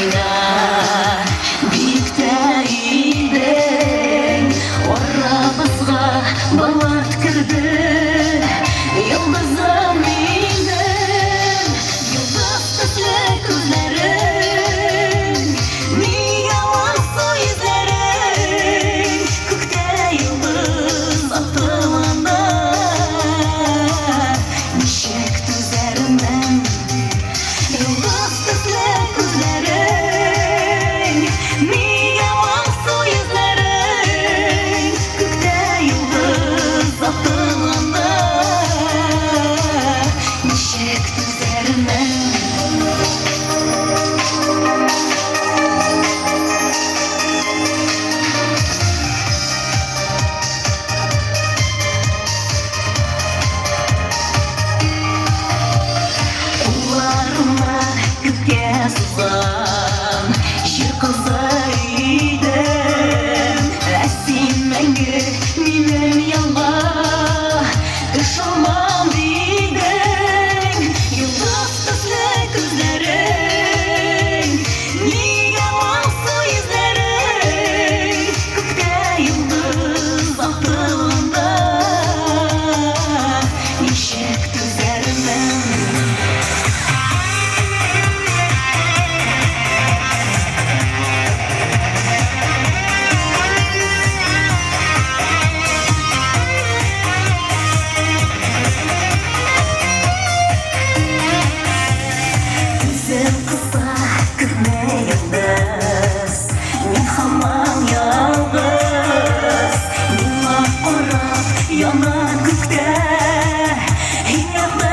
oynar Büyükteydin Orabızga balat kirdi Yıldızım benim Yıldız tüslü gözlerin Niye varsa yüzlerin Kökte yıldız attığında Nişek düzerinden Yıldız tüslü gözlerin Niye varsa yüzlerin Kökte yıldız attığında Nişek düzerinden Kullarıma gökte sızan Şir kızıydım Esin menge mimem yalva Kış olmam dedim Yıldız tüslü gözlerin Niye varsa yüzlerin Gökte yıldız attığında Nişek düzerinden Gözüm kısa gitme yıldız Min hamam yalnız Milla qarab yana gökte Hiyatlı